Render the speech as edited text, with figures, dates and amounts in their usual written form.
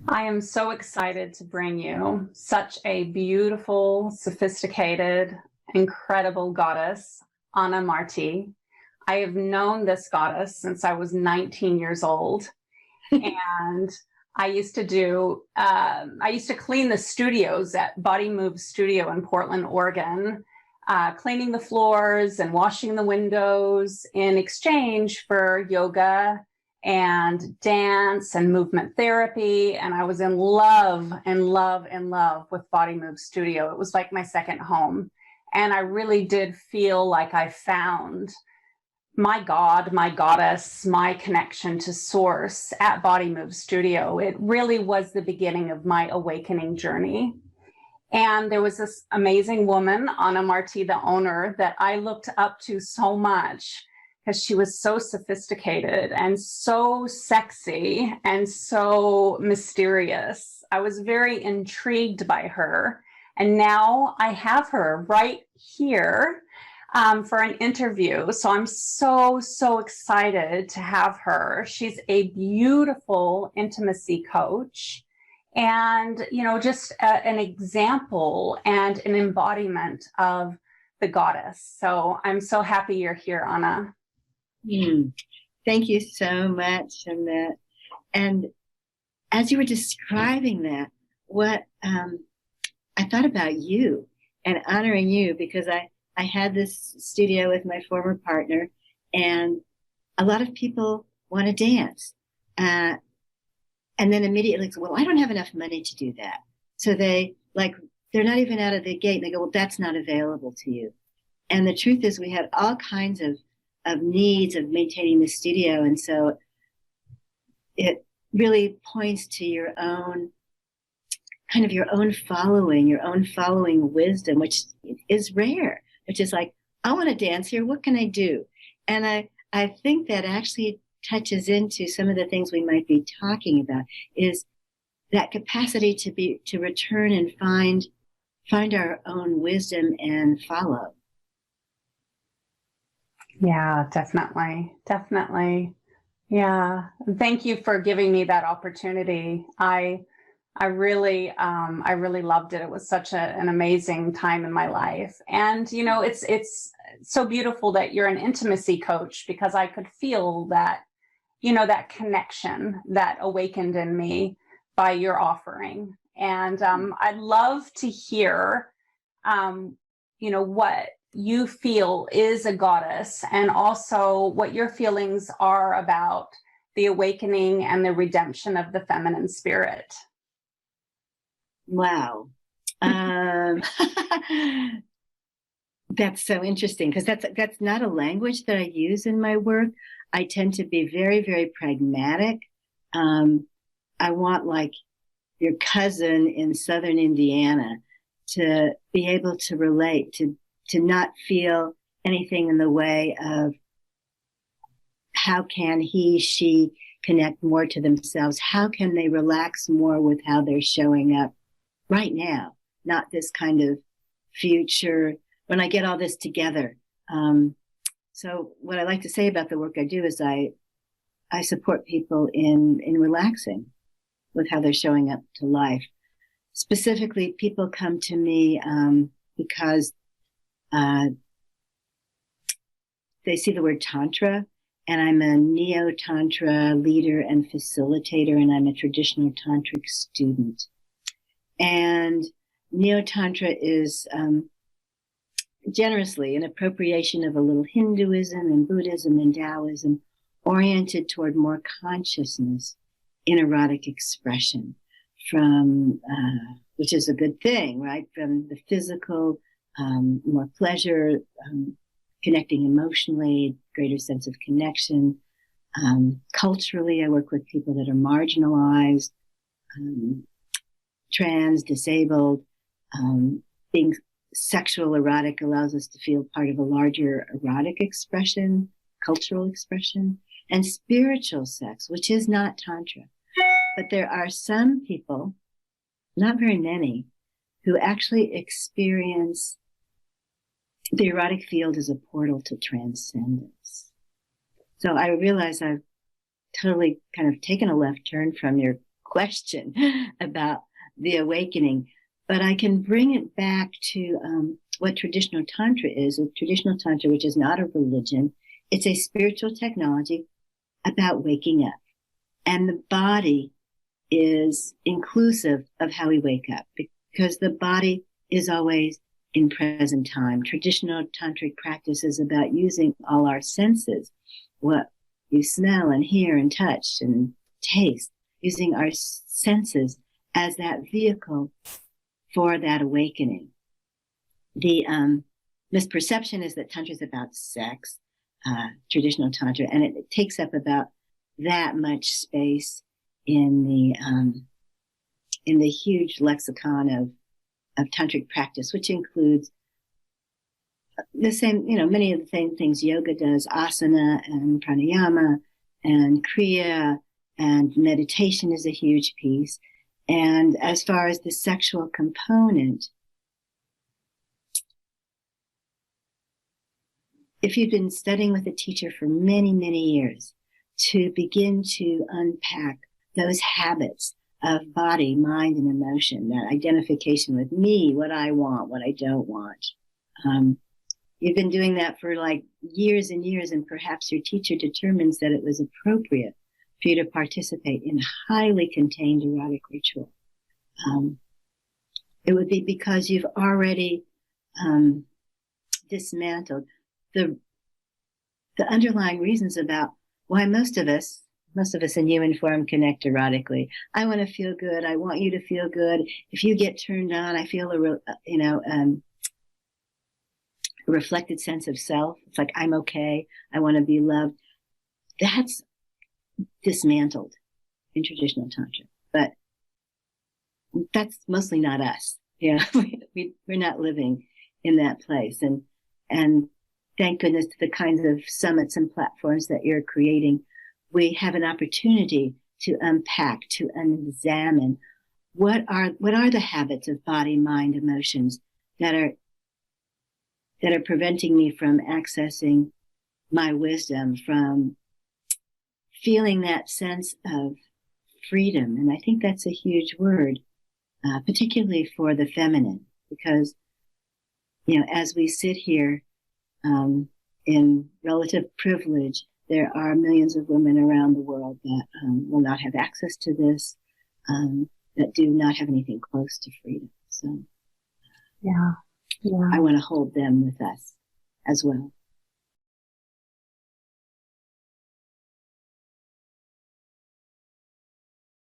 I am so excited to bring you such a beautiful, sophisticated, incredible goddess, Anna Marti. I have known this goddess since I was 19 years old, and I used to clean the studios at Body Move Studio in Portland, Oregon, cleaning the floors and washing the windows in exchange for yoga and dance and movement therapy. And I was in love with Body Move Studio. It was like my second home. And I really did feel like I found my God, my goddess, my connection to source at Body Move Studio. It really was the beginning of my awakening journey. And there was this amazing woman, Anna Marti, the owner, that I looked up to so much because she was so sophisticated and so sexy and so mysterious. I was very intrigued by her. And now I have her right here for an interview. So I'm so excited to have her. She's a beautiful intimacy coach and, just an example and an embodiment of the goddess. So I'm so happy you're here, Anna. Thank you so much, Annette. And as you were describing that, what I thought about you and honoring you, because I had this studio with my former partner, and a lot of people want to dance. And then immediately, well, I don't have enough money to do that. So they're not even out of the gate. And they go, well, that's not available to you. And the truth is we had all kinds of needs of maintaining the studio. And so it really points to your own following wisdom, which is rare, which is like, I want to dance here. What can I do? And I think that actually touches into some of the things we might be talking about, is that capacity to return and find our own wisdom and follow. Yeah, definitely. Yeah. Thank you for giving me that opportunity. I really loved it. It was such an amazing time in my life. And, it's so beautiful that you're an intimacy coach, because I could feel that, that connection that awakened in me by your offering. And I'd love to hear, what you feel is a goddess, and also what your feelings are about the awakening and the redemption of the feminine spirit. Wow. That's so interesting, because that's not a language that I use in my work. I tend to be very, very pragmatic. I want, like your cousin in Southern Indiana, to be able to relate, to not feel anything in the way of how can she connect more to themselves? How can they relax more with how they're showing up right now? Not this kind of future, when I get all this together. So what I like to say about the work I do is I support people in relaxing with how they're showing up to life. Specifically, people come to me because they see the word Tantra, and I'm a Neo-Tantra leader and facilitator, and I'm a traditional Tantric student. And Neo-Tantra is generously an appropriation of a little Hinduism and Buddhism and Taoism, oriented toward more consciousness in erotic expression, from which is a good thing, right? From the physical, more pleasure, connecting emotionally, greater sense of connection. Culturally, I work with people that are marginalized, trans, disabled. Being sexual erotic allows us to feel part of a larger erotic expression, cultural expression, and spiritual sex, which is not Tantra. But there are some people, not very many, who actually experience the erotic field as a portal to transcendence. So I realize I've totally kind of taken a left turn from your question about the awakening, but I can bring it back to what traditional tantra is. Traditional tantra, which is not a religion, it's a spiritual technology about waking up. And the body is inclusive of how we wake up, because the body is always in present time. Traditional tantric practice is about using all our senses, what you smell and hear and touch and taste, using our senses as that vehicle for that awakening. The misperception is that tantra is about sex, traditional tantra, and it takes up about that much space in the huge lexicon of tantric practice, which includes the same, many of the same things yoga does, asana and pranayama and kriya, and meditation is a huge piece. And as far as the sexual component, if you've been studying with a teacher for many, many years, to begin to unpack those habits of body, mind, and emotion, that identification with me, what I want, what I don't want. You've been doing that for like years and years, and perhaps your teacher determines that it was appropriate for you to participate in a highly contained erotic ritual. It would be because you've already dismantled the underlying reasons about why most of us in human form connect erotically. I want to feel good. I want you to feel good. If you get turned on, I feel a reflected sense of self. It's like, I'm okay. I want to be loved. That's dismantled in traditional tantra, but that's mostly not us. We're not living in that place. And thank goodness to the kinds of summits and platforms that you're creating, we have an opportunity to unpack, to examine what are the habits of body, mind, emotions that are preventing me from accessing my wisdom, from feeling that sense of freedom. And I think that's a huge word, particularly for the feminine, because, as we sit here in relative privilege, there are millions of women around the world that will not have access to this, that do not have anything close to freedom. So, yeah. I want to hold them with us as well.